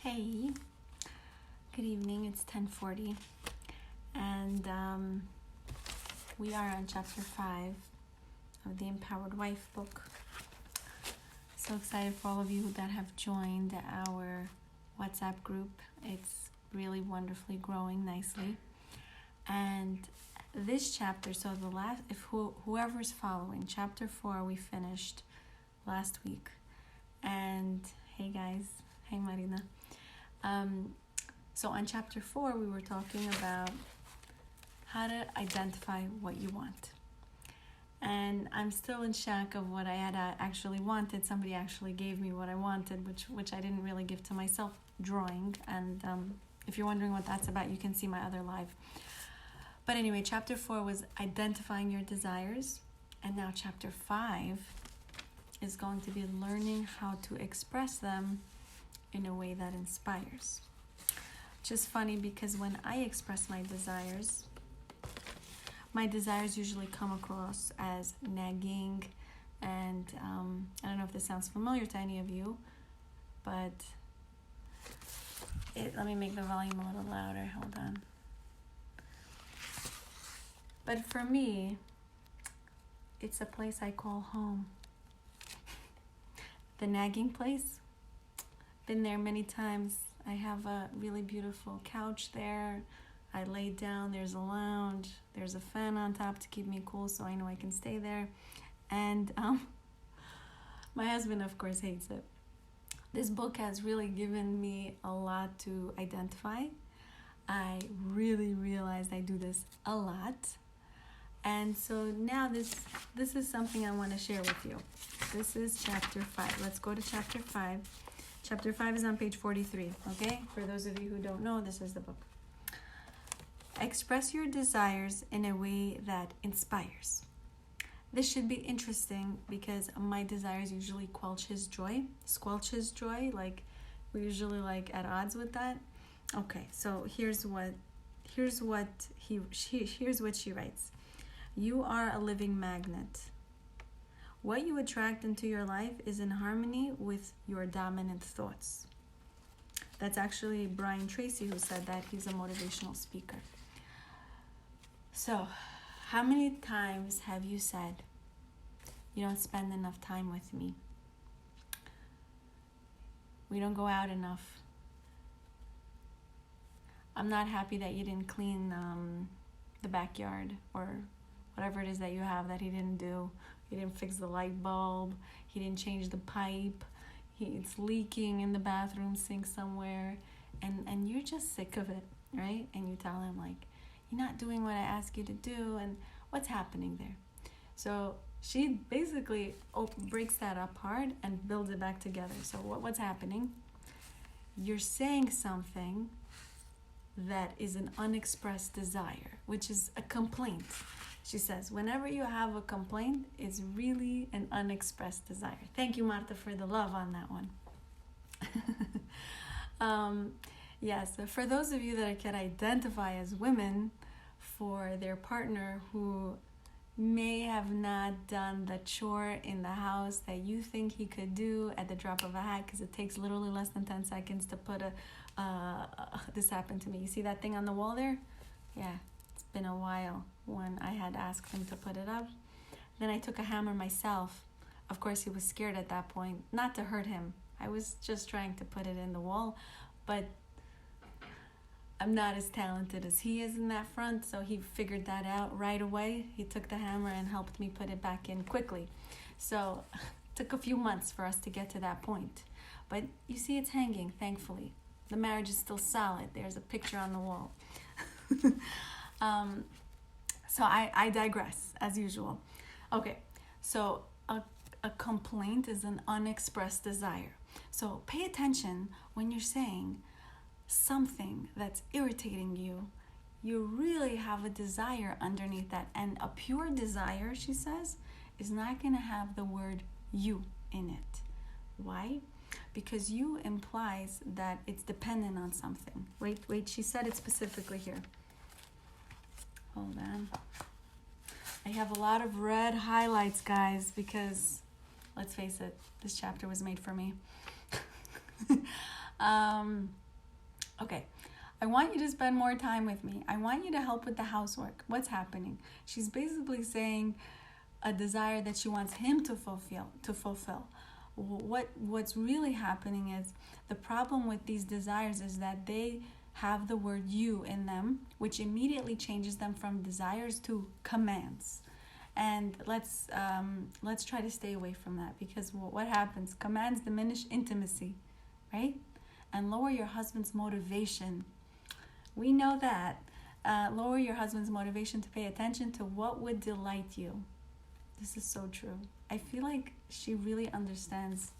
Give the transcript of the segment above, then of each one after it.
Hey, good evening. It's 10:40, and we are on chapter 5 of the Empowered Wife book. So excited for all of you that have joined our WhatsApp group. It's really wonderfully growing nicely. And this chapter, so the last, if whoever's following, chapter 4 we finished last week. And hey guys, hey Marina. So on chapter 4, we were talking about how to identify what you want. And I'm still in shock of what I had actually wanted. Somebody actually gave me what I wanted, which I didn't really give to myself, drawing. And if you're wondering what that's about, you can see my other live. But anyway, chapter 4 was identifying your desires. And now chapter 5 is going to be learning how to express them in a way that inspires. Which is funny because when I express my desires usually come across as nagging, and I don't know if this sounds familiar to any of you, but let me make the volume a little louder, hold on. But for me, it's a place I call home. The nagging place. Been there many times. I have a really beautiful couch there. I lay down, there's a lounge, there's a fan on top to keep me cool so I know I can stay there. And my husband, of course, hates it. This book has really given me a lot to identify. I really realized I do this a lot. And so now this is something I want to share with you. This is chapter 5. Let's go to chapter 5. Chapter 5 is on page 43, okay? For those of you who don't know, this is the book. Express your desires in a way that inspires. This should be interesting because my desires usually squelch his joy. Like, we're usually like at odds with that. Okay, so here's what she writes. You are a living magnet. What you attract into your life is in harmony with your dominant thoughts. That's actually Brian Tracy who said that. He's a motivational speaker. So, how many times have you said, you don't spend enough time with me? We don't go out enough. I'm not happy that you didn't clean the backyard, or whatever it is that you have that he didn't do. He didn't fix the light bulb. He didn't change the pipe. It's leaking in the bathroom sink somewhere. And you're just sick of it, right? And you tell him, like, you're not doing what I ask you to do, and what's happening there? So she basically breaks that apart and builds it back together. So what's happening? You're saying something that is an unexpressed desire, which is a complaint. She says, whenever you have a complaint, it's really an unexpressed desire. Thank you, Marta, for the love on that one. Yes, for those of you that can identify as women, for their partner who may have not done the chore in the house that you think he could do at the drop of a hat, because it takes literally less than 10 seconds to put this happened to me. You see that thing on the wall there? Yeah, it's been a while when I had asked him to put it up. Then I took a hammer myself. Of course, he was scared at that point, not to hurt him. I was just trying to put it in the wall, but I'm not as talented as he is in that front, so he figured that out right away. He took the hammer and helped me put it back in quickly. So it took a few months for us to get to that point. But you see, it's hanging, thankfully. The marriage is still solid. There's a picture on the wall. So I digress, as usual. Okay, so a complaint is an unexpressed desire. So pay attention when you're saying something that's irritating you. You really have a desire underneath that. And a pure desire, she says, is not going to have the word you in it. Why? Because you implies that it's dependent on something. Wait, she said it specifically here. Hold on. I have a lot of red highlights, guys, because let's face it, this chapter was made for me. Okay. I want you to spend more time with me. I want you to help with the housework. What's happening? She's basically saying a desire that she wants him to fulfill. What's really happening is the problem with these desires is that they have the word you in them, which immediately changes them from desires to commands. And let's try to stay away from that, because what happens? Commands diminish intimacy, right? And lower your husband's motivation. We know that. Lower your husband's motivation to pay attention to what would delight you. This is so true. I feel like she really understands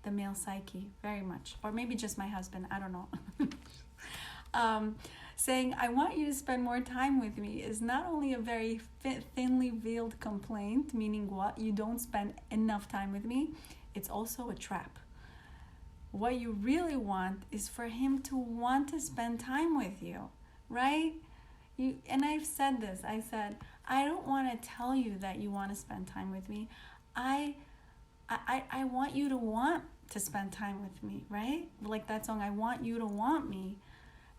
the male psyche very much. Or maybe just my husband, I don't know. Saying, I want you to spend more time with me is not only a very thinly veiled complaint, meaning what? You don't spend enough time with me. It's also a trap. What you really want is for him to want to spend time with you, right? And I've said this. I said, I don't want to tell you that you want to spend time with me. I want you to want to spend time with me, right? Like that song, I want you to want me.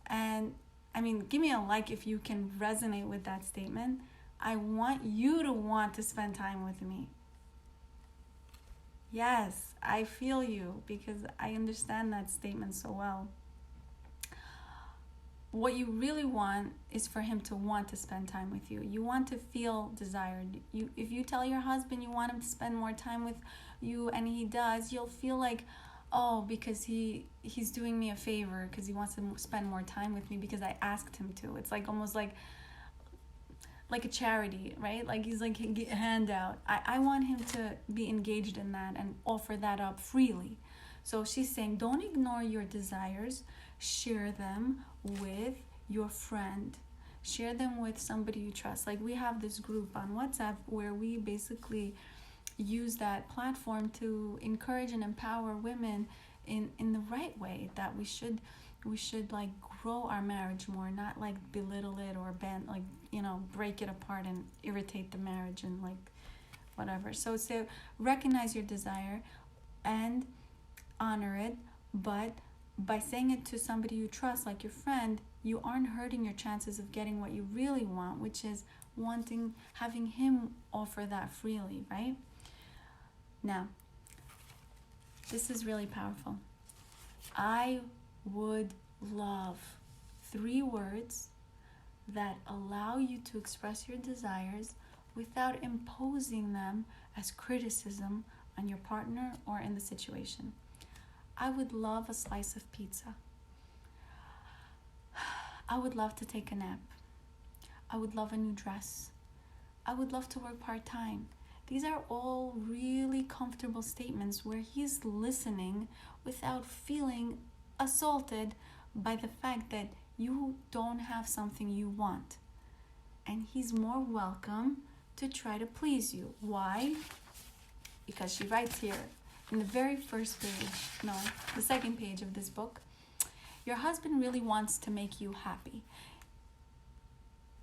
And I mean, give me a like if you can resonate with that statement. I want you to want to spend time with me. Yes, I feel you, because I understand that statement so well. What you really want is for him to want to spend time with you. You want to feel desired. If you tell your husband you want him to spend more time with you and he does, you'll feel like, oh, because he's doing me a favor because he wants to spend more time with me because I asked him to. It's like almost like a charity, right? Like he's like a handout. I want him to be engaged in that and offer that up freely. So she's saying, don't ignore your desires. Share them with your friend. Share them with somebody you trust. Like we have this group on WhatsApp where we basically use that platform to encourage and empower women in the right way, that we should like grow our marriage more, not like belittle it or break it apart and irritate the marriage and like whatever. So recognize your desire and honor it, but by saying it to somebody you trust, like your friend, you aren't hurting your chances of getting what you really want, which is having him offer that freely, right? Now, this is really powerful. I would love 3 words that allow you to express your desires without imposing them as criticism on your partner or in the situation. I would love a slice of pizza. I would love to take a nap. I would love a new dress. I would love to work part-time. These are all really comfortable statements where he's listening without feeling assaulted by the fact that you don't have something you want. And he's more welcome to try to please you. Why? Because she writes here in the very first page, the second page of this book, your husband really wants to make you happy.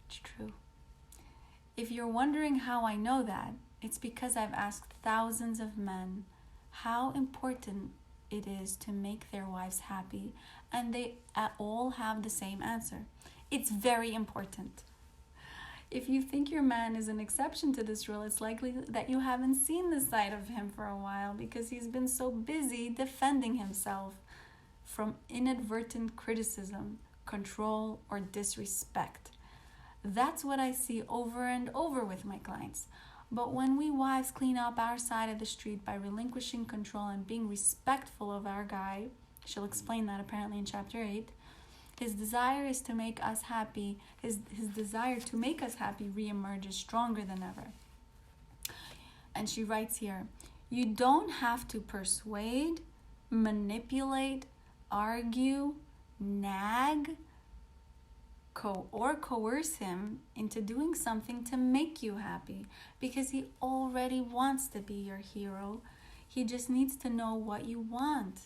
It's true. If you're wondering how I know that, it's because I've asked thousands of men how important it is to make their wives happy, and they all have the same answer. It's very important. If you think your man is an exception to this rule, it's likely that you haven't seen this side of him for a while because he's been so busy defending himself from inadvertent criticism, control, or disrespect. That's what I see over and over with my clients. But when we wives clean up our side of the street by relinquishing control and being respectful of our guy, she'll explain that apparently in chapter 8, his desire is to make us happy. His desire to make us happy reemerges stronger than ever. And she writes here, you don't have to persuade, manipulate, argue, nag, or coerce him into doing something to make you happy, because he already wants to be your hero. He just needs to know what you want.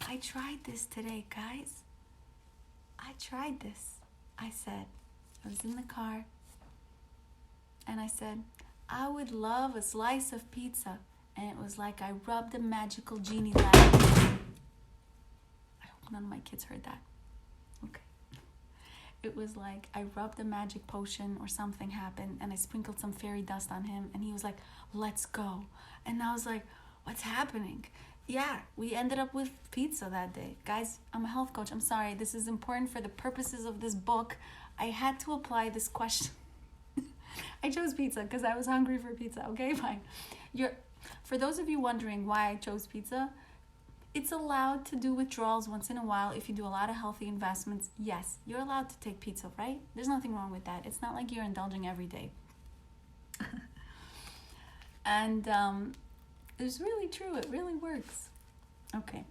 I tried this today, guys. I tried this. I was in the car and I said, I would love a slice of pizza. And it was like I rubbed a magical genie lamp. I none of my kids heard that. Okay. It was like I rubbed a magic potion or something happened and I sprinkled some fairy dust on him and he was like, let's go. And I was like, what's happening? Yeah, we ended up with pizza that day. Guys, I'm a health coach. I'm sorry. This is important for the purposes of this book. I had to apply this question. I chose pizza because I was hungry for pizza. Okay, fine. For those of you wondering why I chose pizza, it's allowed to do withdrawals once in a while if you do a lot of healthy investments. Yes, you're allowed to take pizza, right? There's nothing wrong with that. It's not like you're indulging every day. And it's really true. It really works. Okay.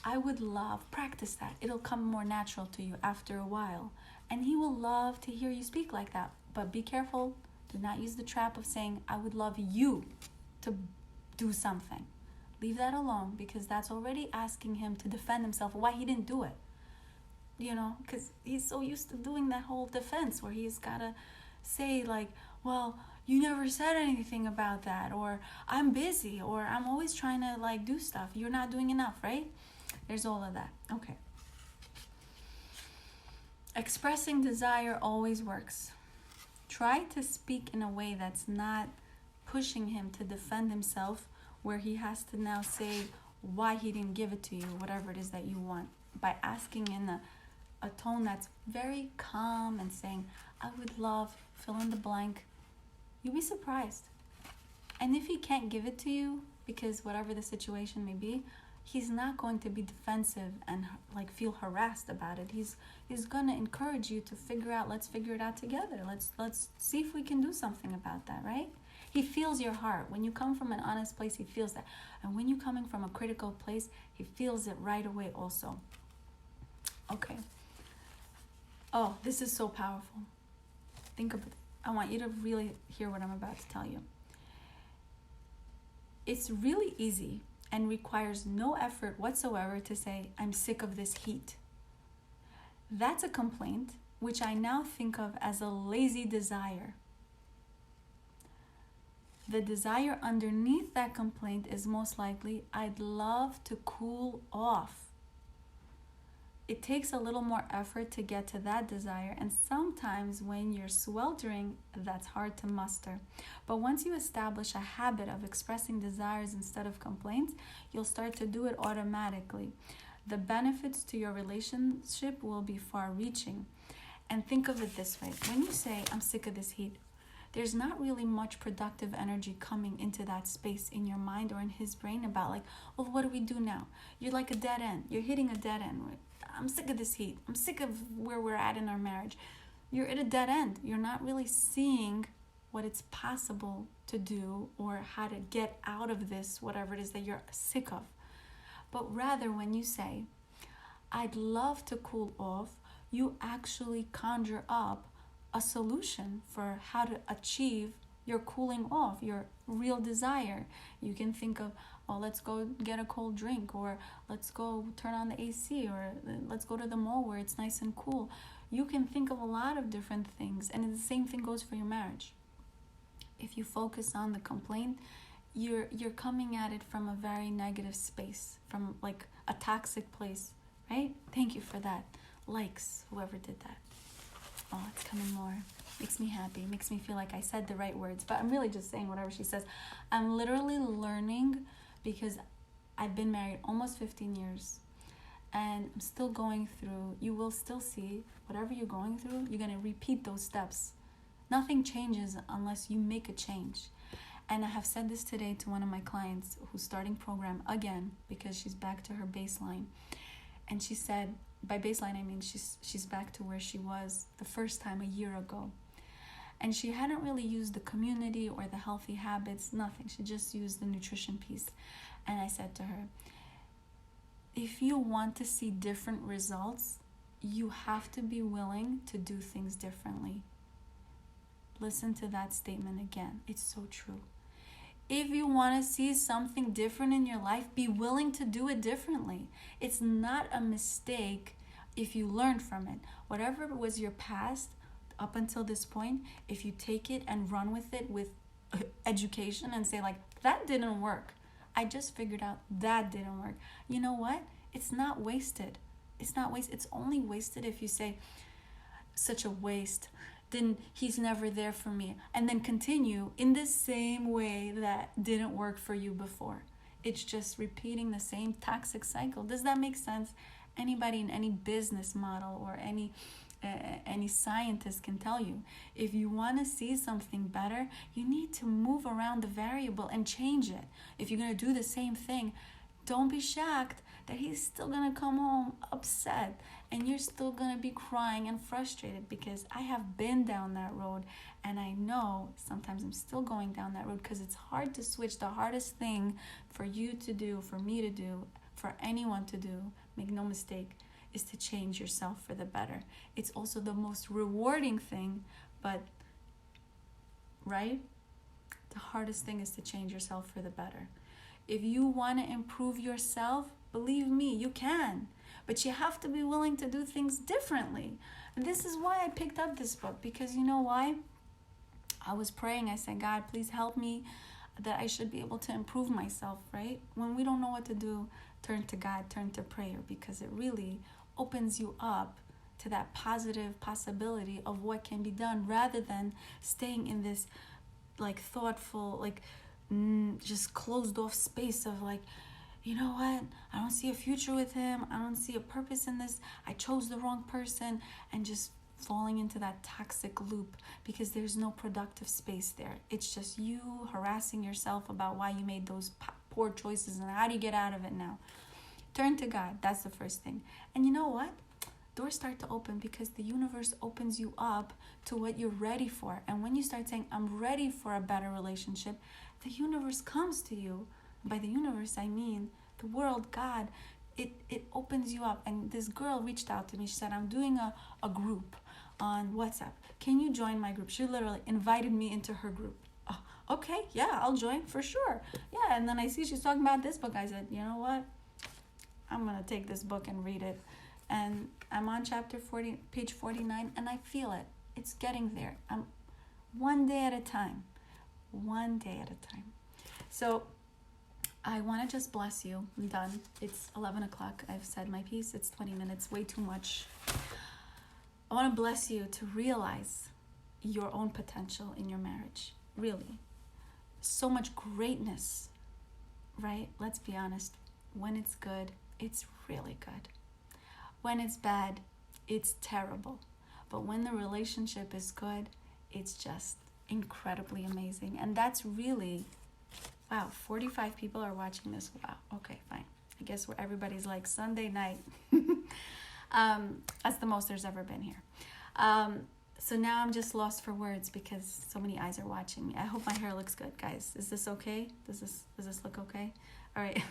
I would practice that. It'll come more natural to you after a while. And he will love to hear you speak like that. But be careful. Do not use the trap of saying, I would love you to do something. Leave that alone, because that's already asking him to defend himself why he didn't do it. Because he's so used to doing that whole defense where he's got to say like, well, you never said anything about that, or I'm busy, or I'm always trying to like do stuff. You're not doing enough, right? There's all of that. Okay. Expressing desire always works. Try to speak in a way that's not pushing him to defend himself, where he has to now say why he didn't give it to you, whatever it is that you want, by asking in a tone that's very calm and saying, I would love, fill in the blank. You'll be surprised. And if he can't give it to you, because whatever the situation may be, he's not going to be defensive and like feel harassed about it. He's going to encourage you to let's figure it out together. Let's see if we can do something about that, right? He feels your heart. When you come from an honest place, he feels that. And when you're coming from a critical place, he feels it right away also. Okay. Oh, this is so powerful. Think of it. I want you to really hear what I'm about to tell you. It's really easy and requires no effort whatsoever to say, I'm sick of this heat. That's a complaint, which I now think of as a lazy desire. The desire underneath that complaint is most likely, I'd love to cool off. It takes a little more effort to get to that desire, and sometimes when you're sweltering, that's hard to muster. But once you establish a habit of expressing desires instead of complaints, you'll start to do it automatically. The benefits to your relationship will be far-reaching. And think of it this way. When you say, I'm sick of this heat, there's not really much productive energy coming into that space in your mind or in his brain about like, well, what do we do now? You're like a dead end. You're hitting a dead end. I'm sick of this heat. I'm sick of where we're at in our marriage. You're at a dead end. You're not really seeing what it's possible to do or how to get out of this, whatever it is that you're sick of. But rather, when you say, I'd love to cool off, you actually conjure up a solution for how to achieve your cooling off, your real desire. You can think of, well, let's go get a cold drink, or let's go turn on the AC, or let's go to the mall where it's nice and cool. You can think of a lot of different things, and the same thing goes for your marriage. If you focus on the complaint, you're coming at it from a very negative space, from like a toxic place, right? Thank you for that. Likes, whoever did that. Oh, it's coming more. Makes me happy. Makes me feel like I said the right words. But I'm really just saying whatever she says. I'm literally learning because I've been married almost 15 years. And I'm still going through. You will still see whatever you're going through. You're going to repeat those steps. Nothing changes unless you make a change. And I have said this today to one of my clients who's starting program again because she's back to her baseline. And she said, by baseline, I mean she's back to where she was the first time a year ago. And she hadn't really used the community or the healthy habits, nothing. She just used the nutrition piece. And I said to her, if you want to see different results, you have to be willing to do things differently. Listen to that statement again. It's so true. If you want to see something different in your life, be willing to do it differently. It's not a mistake if you learn from it. Whatever was your past up until this point, if you take it and run with it with education and say like, that didn't work. I just figured out that didn't work. You know what? It's not wasted. It's not wasted. It's only wasted if you say, such a waste, then he's never there for me, and then continue in the same way that didn't work for you before. It's just repeating the same toxic cycle. Does that make sense? Anybody in any business model or any scientist can tell you, if you want to see something better, you need to move around the variable and change it. If you're going to do the same thing, don't be shocked that he's still going to come home upset and you're still going to be crying and frustrated, because I have been down that road, and I know sometimes I'm still going down that road because it's hard to switch. The hardest thing for you to do, for me to do, for anyone to do, make no mistake, is to change yourself for the better. It's also the most rewarding thing, but, right? The hardest thing is to change yourself for the better. If you want to improve yourself, believe me, you can. But you have to be willing to do things differently. And this is why I picked up this book, because you know why? I was praying. I said, God, please help me, that I should be able to improve myself, right? When we don't know what to do, turn to God, turn to prayer, because it really opens you up to that positive possibility of what can be done, rather than staying in this like thoughtful, like just closed off space of like, you know what, I don't see a future with him, I don't see a purpose in this, I chose the wrong person, and just falling into that toxic loop, because there's no productive space there. It's just you harassing yourself about why you made those poor choices and how do you get out of it now. Turn to God. That's the first thing. And you know what? Doors start to open, because the universe opens you up to what you're ready for. And when you start saying, I'm ready for a better relationship, the universe comes to you. By the universe, I mean the world, God. It opens you up. And this girl reached out to me. She said, I'm doing a group on WhatsApp. Can you join my group? She literally invited me into her group. Oh, okay, yeah, I'll join for sure. Yeah, and then I see she's talking about this book. I said, you know what? I'm going to take this book and read it. And I'm on chapter 40, page 49, and I feel it. It's getting there. I'm one day at a time. One day at a time. So I want to just bless you. I'm done. It's 11 o'clock. I've said my piece. It's 20 minutes. Way too much. I want to bless you to realize your own potential in your marriage. Really. So much greatness, right? Let's be honest. When it's good, it's really good. When it's bad, it's terrible. But when the relationship is good, it's just incredibly amazing. And that's really, wow, 45 people are watching this. Wow, okay, fine. I guess where everybody's like Sunday night. That's the most there's ever been here. So now I'm just lost for words because so many eyes are watching me. I hope my hair looks good, guys. Is this okay? Does this look okay? All right.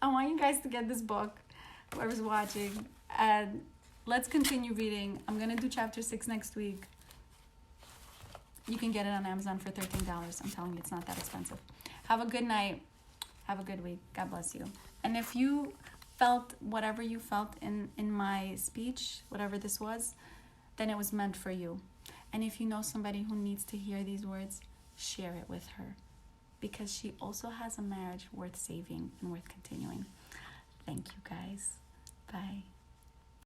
I want you guys to get this book, whoever's watching, and let's continue reading. I'm going to do chapter 6 next week. You can get it on Amazon for $13. I'm telling you, it's not that expensive. Have a good night. Have a good week. God bless you. And if you felt whatever you felt in my speech, whatever this was, then it was meant for you. And if you know somebody who needs to hear these words, share it with her, because she also has a marriage worth saving and worth continuing. Thank you, guys. Bye.